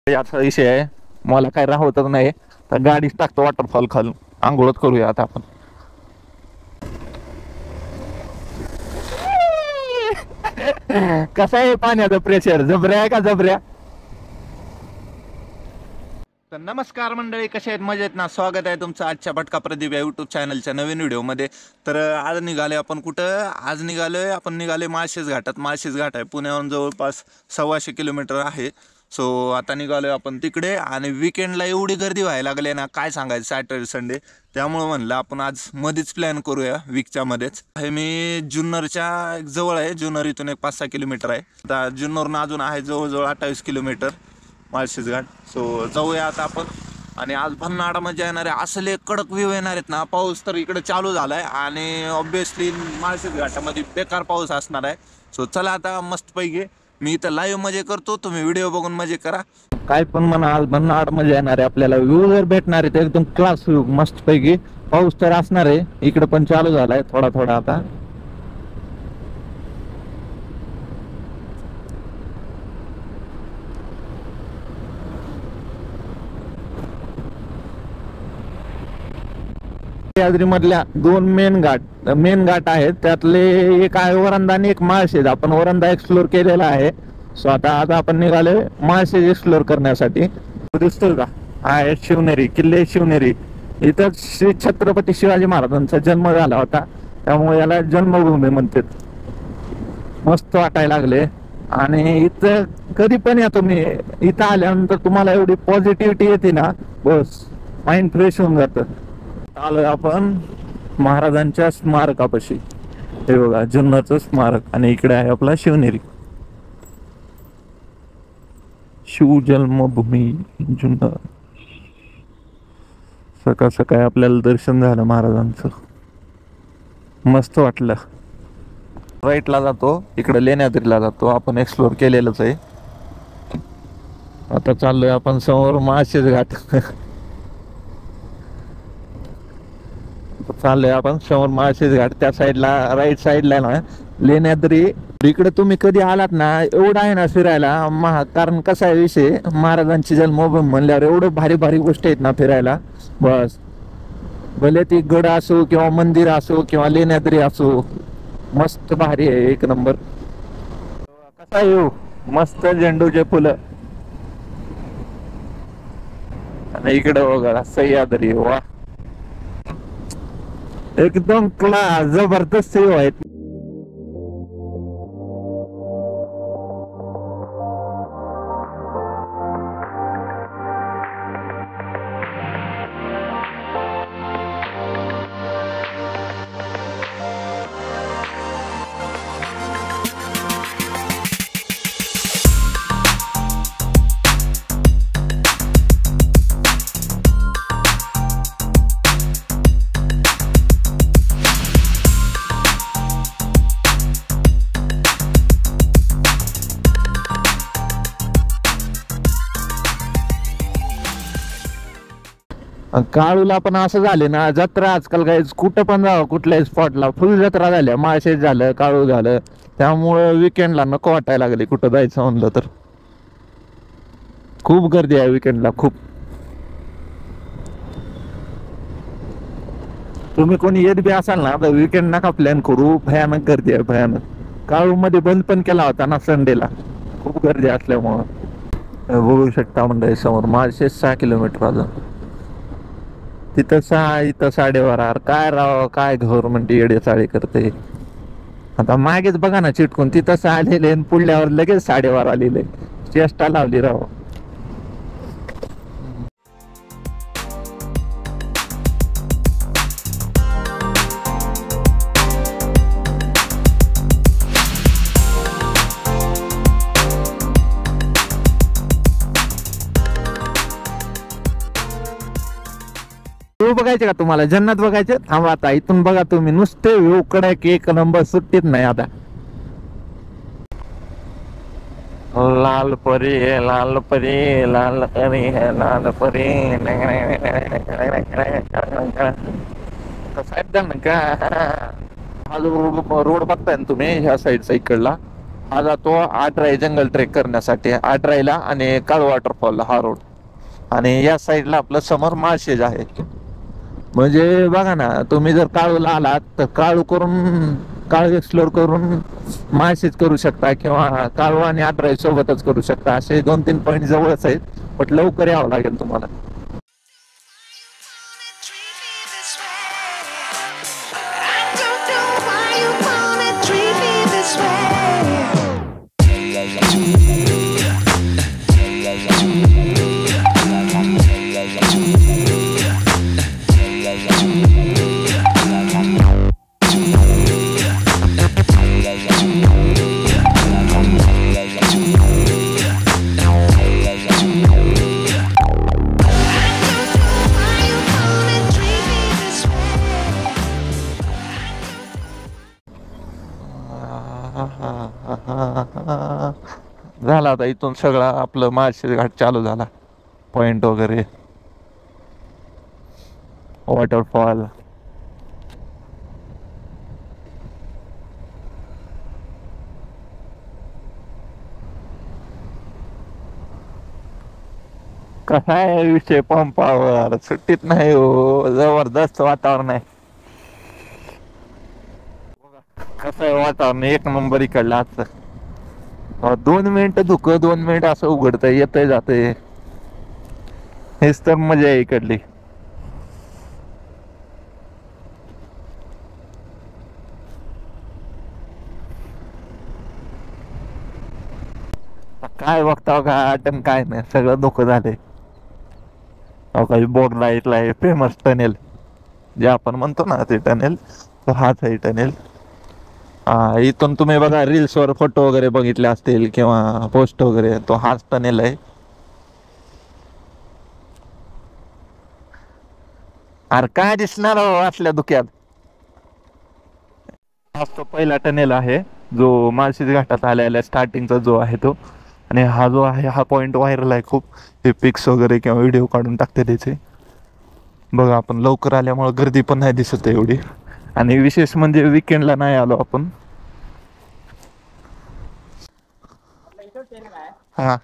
याचा विषय आहे. मला काय राहतच नाही तर गाडीच टाकतो वॉटरफॉल खालून. आंघोळच करूया आता आपण. कसा आहे पाण्याचं प्रेशर? जबऱ्या आहे का जबऱ्या? तर नमस्कार मंडळी, कसे आहेत? मजेत ना? स्वागत आहे तुमचं आजच्या भटका प्रदीप या यूट्यूब चॅनलच्या नवीन व्हिडिओमध्ये. तर आज निघाले आपण कुठं? आज निघाले माळशेज घाटात. माळशेज घाट आहे पुण्याहून जवळपास 125 किलोमीटर आहे. सो आता निघालोय आपण तिकडे. आणि विकेंडला एवढी गर्दी व्हायला लागली ना, काय सांगायचं, सॅटर्डे संडे. त्यामुळं म्हणलं आपण आज मध्येच प्लॅन करूया, वीकच्या मध्येच. हे मी जुन्नरच्या जवळ आहे. जुन्नर इथून एक 5-6 किलोमीटर आहे. आता जुन्नरनं अजून आहे जवळजवळ 28 किलोमीटर माळशेज घाट. सो जाऊया आता आपण. आणि आज भन्नाडा मजा येणार आहे. असले कडक व्ह्यू येणार आहेत ना. पाऊस तर इकडे चालू झालाय आणि ऑब्विसली माळशेज घाटामध्ये बेकार पाऊस असणार आहे. सो चला आता मस्तपैकी मी इथं लाईव्ह मजे करतो, तुम्ही व्हिडिओ बघून मजे करा. काय पण म्हणा, आज भन्नाड मजा येणार आहे आपल्याला. व्ह्यू जर भेटणार आहे एकदम क्लास व्ह्यू मस्तपैकी. पाऊस तर असणार आहे, इकडे पण चालू झालाय थोडा थोडा आता. मधल्या दोन मेन घाट आहेत. त्यातले एक आहे वरंदा आणि एक माळशेज. आपण वरंदा एक्सप्लोर केलेला आहे. सो आता आपण निघाले माळशेज एक्सप्लोर करण्यासाठी. दिसतोय का? आहे शिवनेरी, किल्ले शिवनेरी. इथं श्री छत्रपती शिवाजी महाराजांचा जन्म झाला होता, त्यामुळे याला जन्मभूमी म्हणतात. मस्त वाटायला लागले. आणि इथं कधी पण या तुम्ही, इथं आल्यानंतर तुम्हाला एवढी पॉझिटिव्हिटी येते ना, बस माइंड फ्रेश होऊन जातं. आलोय आपण महाराजांच्या स्मारकापाशी. हे बघा जुन्नरचं स्मारक. आणि इकडे आहे आपला शिवनेरी, शिवजन्मभूमी जुन्नर. सकाळ सकाळी आपल्याला दर्शन झालं महाराजांचं, मस्त वाटलं. राईटला जातो, इकडे लेण्याद्रीला जातो. आपण एक्सप्लोर केलेलंच आहे. आता चाललोय आपण समोर माळशेज घाट. चाललोय आपण समोर माळशेज घाट. त्या साईडला राईट साईडला ना लेण्याद्री. इकडे तुम्ही कधी आलात ना, एवढं आहे ना फिरायला. कारण कसा आहे विषय, महाराजांची जन्मभूमी म्हणल्यावर एवढं भारी भारी गोष्टी आहेत ना फिरायला. बस भले ती गड असो किंवा मंदिर असो किंवा लेण्याद्री असो, मस्त भारी आहे, एक नंबर. कसा येऊ, मस्त झेंडूचे फुलं. आणि इकडे बघा सह्याद्री. वा, एकदम क्लास, जबरदस्त सेव आहेत. काळूला पण असं झाले ना, जत्रा आजकाल काय कुठं पण जावं, कुठल्याही स्पॉटला फुल जत्रा झाल्या. माळशेज झालं, काळू झालं. त्यामुळं विकेंडला नको वाटायला लागले कुठं जायचं म्हणलं तर. खूप गर्दी आहे विकेंडला, खूप. तुम्ही कोणी येत बी असाल ना तर विकेंड नका प्लॅन करू, भयानक गर्दी आहे, भयानक. काळू मध्ये बंद पण केला होता ना संडेला, खूप गर्दी असल्यामुळं. बघू शकता म्हणजे समोर माळशेज 6 किलोमीटर अजून. तिथं 6, इथं 12.5. काय राव, काय गव्हर्नमेंट येडे चाळी करते. आता मागेच बघा ना चिटकून, तिथं 6 लिहिले आणि पुढल्यावर लगेच 12.5 लिहिले. चेष्टा लावली राव. बघायचे का तुम्हाला? जन्नत बघायचे? थांबा आता इथून बघा तुम्ही, नुसते व्ह्यू कडक, एक नंबर, सुट्टीत नाही आता. लाल परी है, लाल परी, लाल परी है, लाल परी. साईड का रोड बघताय ना तुम्ही, ह्या साईडचा इकडला. हा जातो आटराई जंगल ट्रेक करण्यासाठी, आटराईला आणि काळू वॉटरफॉल हा रोड. आणि या साईडला आपलं समोर माळशेज आहे. म्हणजे बघा ना, तुम्ही जर काळूला आलात तर काळू करून, काळू एक्सप्लोर करून माळशेज करू शकता, किंवा काळू आणि आटराई सोबतच करू शकता. असे 2-3 पॉईंट जवळच आहेत, पण लवकर यावं लागेल तुम्हाला. झाला आता इथून सगळा आपलं माळशेज घाट चालू झाला. पॉइंट वगैरे, वॉटरफॉल. कसा आहे विषय पंपावर, सुट्टीत नाही हो, जबरदस्त वातावरण आहे. कसं आहे वातावरण, एक नंबर इकडलं आजचं. 2 मिनिट धुकं, 2 मिनिट असं उघडतंय, येतंय जातंय. हेच तर मजा आहे इकडली. काय बघताव घाट आणि काय नाही, सगळं धुकं झालंय. काही बोर्ड लाईटला आहे फेमस टनेल, जे आपण म्हणतो ना ते टनेल, तो हाच आहे टनेल. हा, इथून तुम्ही बघा रील्सवर फोटो वगैरे बघितले असतील किंवा पोस्ट वगैरे, तो हाच टनेल आहे. अरे काय दिसणार हो असल्या धुक्यात. हाच तो पहिला टनेल आहे जो माळशेज घाटात आलेला स्टार्टिंगचा जो आहे तो. आणि हा जो आहे हा पॉइंट व्हायरल आहे खूप. हे पिक्स वगैरे किंवा व्हिडिओ काढून टाकते त्याचे. बघा आपण लवकर आल्यामुळे गर्दी पण नाही दिसत एवढी. आणि विशेष म्हणजे विकेंडला नाही आलो आपण. हा,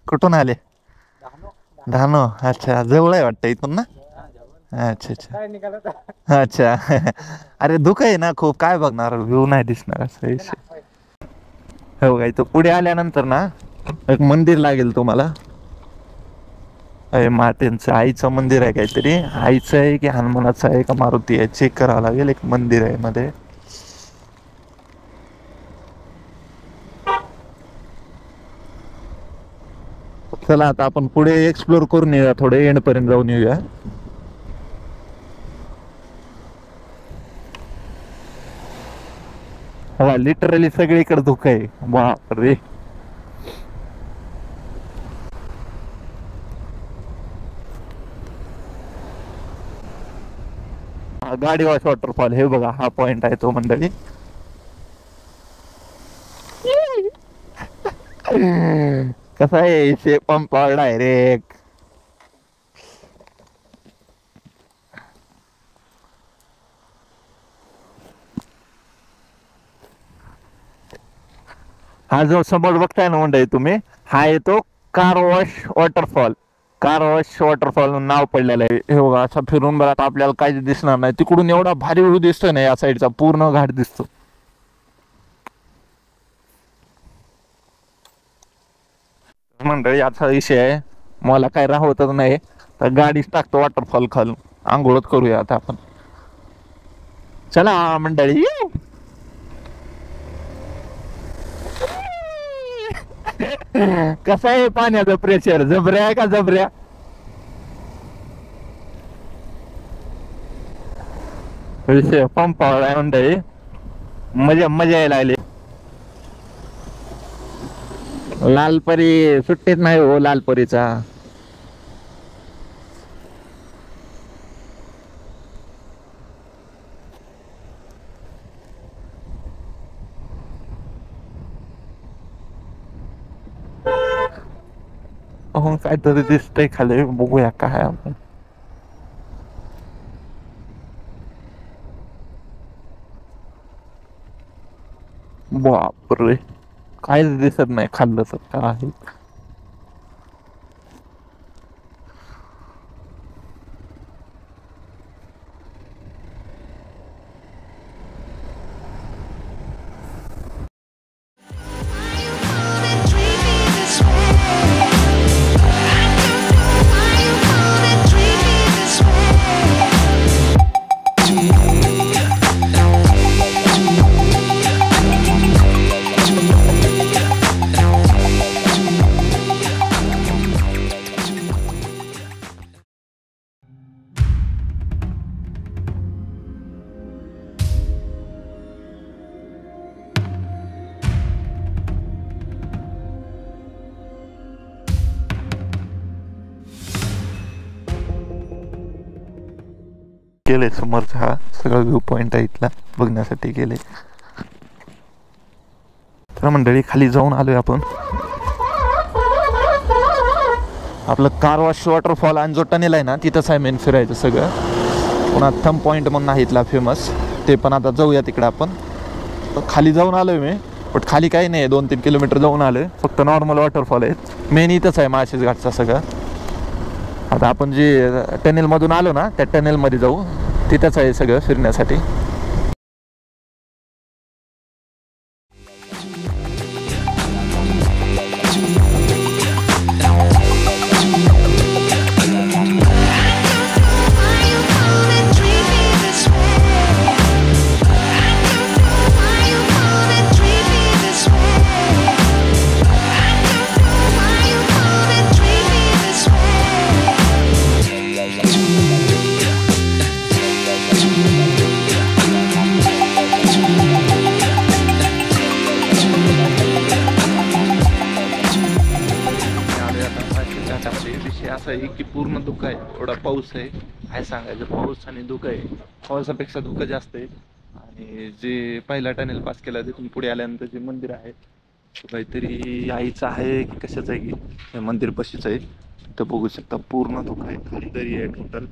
कुठून आले? धानो. अच्छा, जवळ आहे वाटतं इथून ना. अच्छा अच्छा अच्छा. अरे धुकं आहे ना खूप, काय बघणार, व्ह्यू नाही दिसणार असं विषय. हो का, इथं पुढे आल्यानंतर ना एक मंदिर लागेल तुम्हाला. मातेंचं आईचं मंदिर आहे काहीतरी, आईचं आहे की हनुमानाचं आहे का मारुती आहे चेक करावं लागेल. एक मंदिर आहे मध्ये. चला आता आपण पुढे एक्सप्लोर करून येऊया, थोडे एंड पर्यंत जाऊन येऊया. हा लिटरली सगळीकडे धुकं आहे, बापरे. गाडी वॉश वॉटरफॉल हे बघा, हा पॉइंट आहे तो मंडळी. कसा आहे शे पंपावर डायरेक्ट. हा जो समोर बघताय ना मंडळी तुम्ही, हा येतो car wash waterfall. Car wash waterfall नाव पडलेलं आहे. हे बघा असं फिरून बघा, आपल्याला काहीच दिसणार नाही. तिकडून एवढा भारी व्ह्यू दिसतोय ना, या साईडचा पूर्ण घाट दिसतो. मंडळी याचा विषय आहे, मला काय राहतच नाही, तर गाडीच टाकतो वॉटरफॉल खालून, आंघोळच करूया आता आपण. चला मंडळी. कसा आहे पाण्याचं प्रेशर, जबऱ्या आहे का जबऱ्या. विषय पंपावर आहे मंडळी, मजा मजा यायला लागली. लालपरी सुट्टीत नाही हो, लालपरीचा. हो काहीतरी दिसतंय खाली, बघूया काय आपण. बापरे, काहीच दिसत नाही खाल्लं तर काय. गेले समोरचा हा सगळा व्ह्यू पॉइंट आहे इथला बघण्यासाठी गेले. तर मंडळी खाली जाऊन आलोय आपण. आपलं कारवाश वॉटरफॉल आणि जो टनेल आहे ना तिथंच आहे मेन फिरायचं सगळं. पुन्हा थंब पॉईंट म्हणून आहे इथला फेमस, ते पण आता जाऊया तिकडे आपण. खाली जाऊन आलोय मी, पण खाली काही नाही, 2-3 किलोमीटर जाऊन आलोय. फक्त नॉर्मल वॉटरफॉल आहे, मेन इथंच आहे माळशेज घाटचा सगळं. आता आपण जे टनेलमधून आलो ना त्या टनेलमध्ये जाऊ, तिथंच आहे सगळं फिरण्यासाठी. असं आहे की पूर्ण धुकं आहे, एवढा पाऊस आहे. काय सांगायचं, पाऊस आणि धुकं आहे. पावसापेक्षा धुकं जास्त आहे. आणि जे पहिला टनेल पास केला तिथून पुढे आल्यानंतर जे मंदिर आहे काहीतरी आईचं आहे की कशाचं आहे की हे मंदिर पशीच आहे. तर बघू शकता पूर्ण धुकं आहे, खाली दरी आहे टोटल.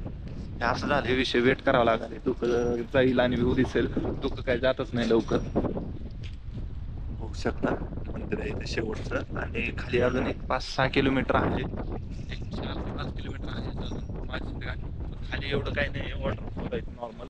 असं झालं विषय, वेट करावा लागेल. धुकं जाईल आणि व्ह्यू दिसेल, धुकं काय जातच नाही लवकर. बघू शकता मंदिर आहे ते शेवटचं. आणि खाली अजून एक 5-6 किलोमीटर आहे, 4-5 किलोमीटर आहे अजून माळशेज घाट. खाली एवढं काही नाही, वॉटरफॉल आहे नॉर्मल.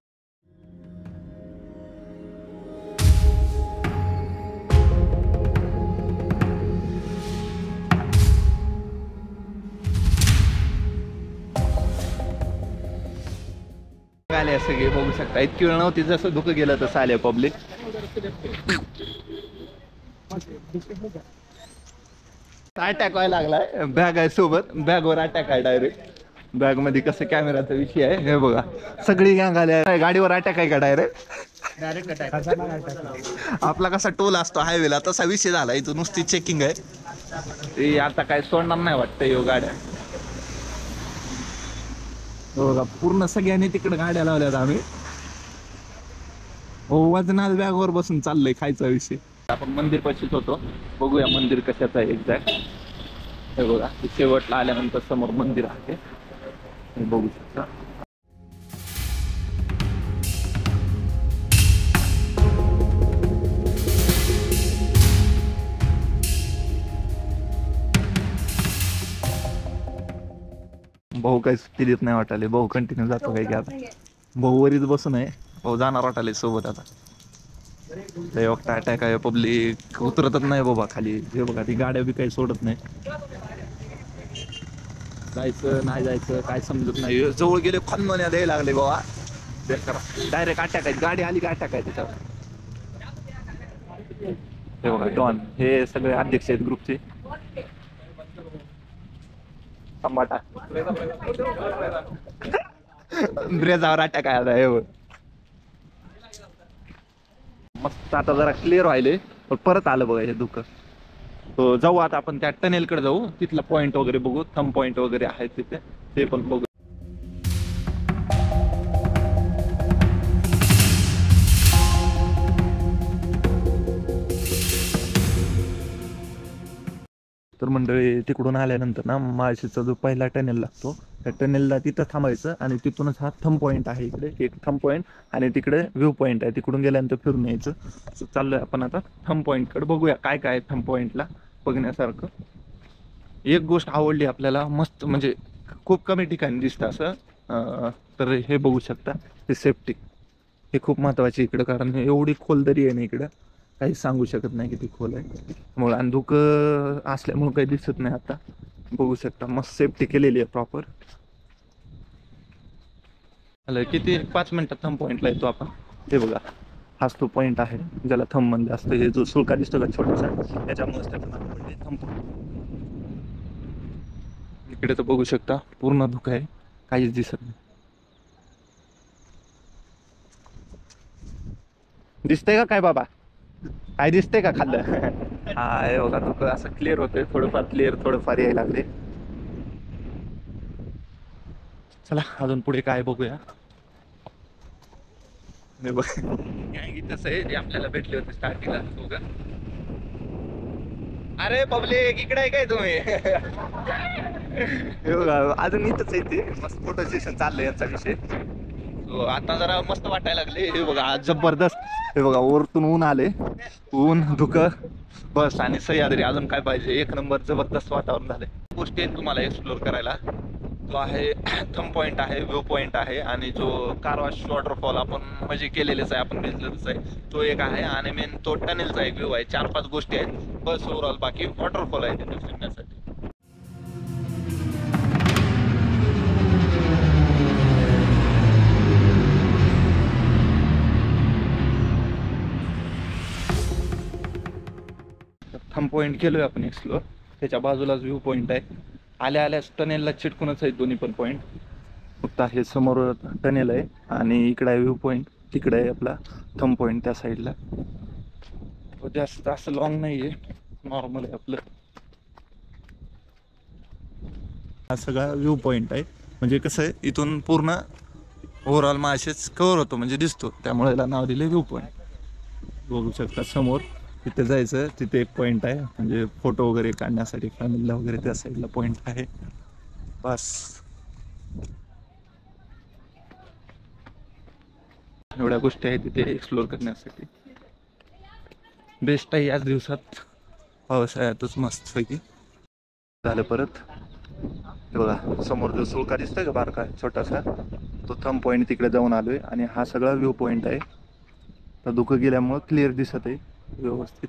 आले सगळे बघू शकता, इतकी वेळ नव्हती जसं धुकं गेलं तसं आले पब्लिक. अटॅक व्हायला लागलाय, बॅग आहे सोबत, बॅगवर अटॅक आहे डायरेक्ट. बॅग मध्ये कसं कॅमेराचा विषय आहे हे बघा, सगळी गँग आली. गाडीवर अटॅक आहे का डायरेक्ट अटॅक. आपला कसा टोल असतो हायवेला तसा विषय झाला, इथं नुसती चेकिंग आहे. ते आता काय सोडणार नाही वाटतं यो गाड्या. बघा पूर्ण सगळ्यांनी तिकडे गाड्या लावल्यात आम्ही. हो, वजनात बॅगवर बसून चाललंय खायचा विषय. आपण मंदिर पाशीच होतो, बघूया मंदिर कशाचं आहे एक्झॅक्ट. हे बघा शेवटला आल्यानंतर समोर मंदिर आहे, हे बघू शकता. भाऊ काही सुट्टी देत नाही वाटाले, भाऊ कंटिन्यू जातो काही की. आता भाऊ वरीच बसून आहे, भाऊ जाणार वाटाले सोबत. आता अटॅक आहे, पब्लिक उतरतच नाही बाबा खाली. हे बघा ती गाड्या बी काही सोडत नाही, जायचं नाही जायचं काय समजत नाही. जवळ गेले खनमन्या द्यायला लागले बाबा, डायरेक्ट अटॅक आहे. गाडी आली का अटॅक आहे त्याच्यावर. हे बघा डॉन, हे सगळे अध्यक्ष आहेत ग्रुपचे. ब्रेजावर अटॅक आला हे बघ. मस्त आता जरा क्लिअर व्हायले, पण परत आलं बघा हे धुकं. तो जाऊ आता आपण त्या टनेलकडे जाऊ, तिथला पॉइंट वगैरे बघू, थंब पॉइंट वगैरे आहेत तिथे, ते पण बघू. तर मंडळी तिकडून आल्यानंतर ना माळशेजचा जो पहिला टनेल लागतो त्या टनेलला तिथं थांबायचं आणि तिथूनच हा थंब पॉईंट आहे. इकडे एक थंब पॉईंट आणि तिकडे व्ह्यू पॉईंट आहे. तिकडून गेल्यानंतर फिरून यायचं. चाललोय आपण आता थंब पॉईंटकडे. बघूया काय काय थंब पॉईंटला बघण्यासारखं. एक गोष्ट आवडली आपल्याला मस्त, म्हणजे खूप कमी ठिकाणी दिसतं असं. तर हे बघू शकता, हे सेफ्टी हे खूप महत्त्वाचे इकडं, कारण एवढी खोल दरी आहे ना इकडं, काहीच सांगू शकत नाही किती खोल आहे. त्यामुळे आणि धुकं असल्यामुळे काही दिसत नाही. आता बघू शकता मस्त सेफ्टी केलेली आहे प्रॉपर. किती 5 मिनिटात थंब पॉईंटला येतो आपण. हे बघा, हाच तो पॉईंट आहे ज्याला थंब म्हणलं असतं. हे जो सुळका दिसतो का छोटासा, त्याच्यामुळेच त्याचं नाव पडले थंब पॉईंट. इकडे तर बघू शकता पूर्ण धुकं आहे, काहीच दिसत नाही. दिसतंय का काय बाबा? काय दिसतंय का खाल्लं? हा हे बघा, धुकं असं क्लिअर होतंय, थोडंफार क्लिअर, थोडंफार यायला लागले. चला अजून पुढे काय बघूया. हे बघ तसं आहे जे आपल्याला भेटले होते स्टार्टिंगला बघा. अरे पब्लिक इकडे आहे काय तुम्ही? हे बघा अजून इथंच आहे ते, मस्त फोटो सेशन चाललंय याचा विषय. आता जरा मस्त वाटायला लागले. हे बघा आज जबरदस्त. हे बघा वरतून ऊन आले, ऊन धुकं बस आणि सह्याद्री. अजून काय पाहिजे? एक नंबर जबरदस्त वातावरण झालंय. गोष्टी आहेत तुम्हाला एक्सप्लोर करायला. जो आहे थंब पॉईंट आहे, व्ह्यू पॉईंट आहे, आणि जो कारवाश वॉटरफॉल आपण म्हणजे केलेलेच आहे, आपण भेटलेलंच आहे, तो एक आहे, आणि मेन तो टनेलचा एक व्ह्यू आहे. 4-5 गोष्टी आहेत बस. ओव्हरऑल बाकी वॉटरफॉल आहे तिथे फिरण्यासाठी. थंब पॉईंट केलोय आपण एक्सप्लोर. त्याच्या बाजूलाच व्ह्यू पॉईंट आहे. आल्या आल्याच टनेलला चिटकूनच आहेत दोन्ही पण पॉईंट. फक्त हे समोर टनेल आहे आणि इकडे आहे व्ह्यू पॉईंट, तिकडे आहे आपला थंब पॉईंट त्या साईडला. जास्त असं लॉंग नाही आहे, नॉर्मल आहे आपलं. हा सगळा व्ह्यू पॉईंट आहे. म्हणजे कसं आहे, इथून पूर्ण ओव्हरऑल माळशेज कव्हर होतो, म्हणजे दिसतो, त्यामुळे याला नाव दिले व्ह्यू पॉईंट. बघू शकता समोर तिथे जायचं, तिथे एक पॉईंट आहे, म्हणजे फोटो वगैरे काढण्यासाठी फॅमिलीला वगैरे त्या साईडला पॉईंट आहे. बस एवढ्या गोष्टी आहेत तिथे एक्सप्लोर करण्यासाठी. बेस्ट आहे याच दिवसात, पावसाळ्यातच मस्तपैकी. झालं परत. बघा समोर जो सुळका दिसतोय का बारका छोटासा, तो थंब पॉईंट तिकडे जाऊन आलोय. आणि हा सगळा व्ह्यू पॉईंट आहे. तर धुकं गेल्यामुळं क्लिअर दिसत आहे व्यवस्थित.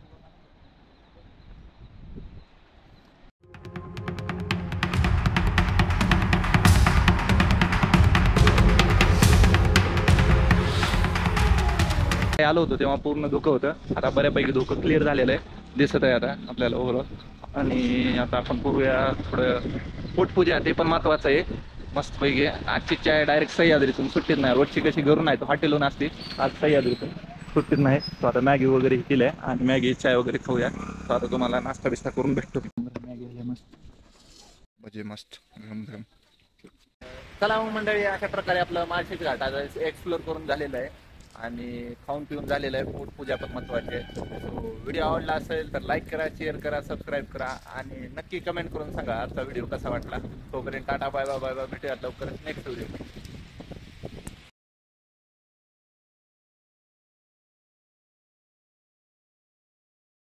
आलो होतो तेव्हा पूर्ण धुकं होतं. आता बऱ्यापैकी धुकं क्लिअर झालेलं आहे, दिसत आहे आता आपल्याला ओव्हरऑल. आणि आता आपण करूया थोडं पोटपूजा, ते पण महत्वाचं आहे. मस्तपैकी आजची चाय डायरेक्ट सह्याद्रीतून, सुट्टीत नाही. रोजची कशी घरून नाही, तो हॉटेलहून असते, आज सह्याद्रीतून सुट्टीत नाही. तो आता मॅगी वगैरे केली आहे आणि मॅगी चाय वगैरे खाऊया. तो आता तुम्हाला नाश्ता बिस्ता करून भेटतो. मॅगी मस्त, भजे मस्त गरम गरम. चला मग मंडळी, अशा प्रकारे आपलं माळशेज घाट आता एक्सप्लोर करून झालेलं आहे आणि खाऊन पिऊन झालेलं आहे. पोटपूजा पण महत्त्वाची आहे. सो व्हिडिओ आवडला असेल तर लाईक करा, शेअर करा, सबस्क्राईब करा आणि नक्की कमेंट करून सांगा आजचा व्हिडिओ कसा वाटला. तोपर्यंत tata, bye bye bye bye. भेटूया लवकरच नेक्स्ट व्हिडिओ.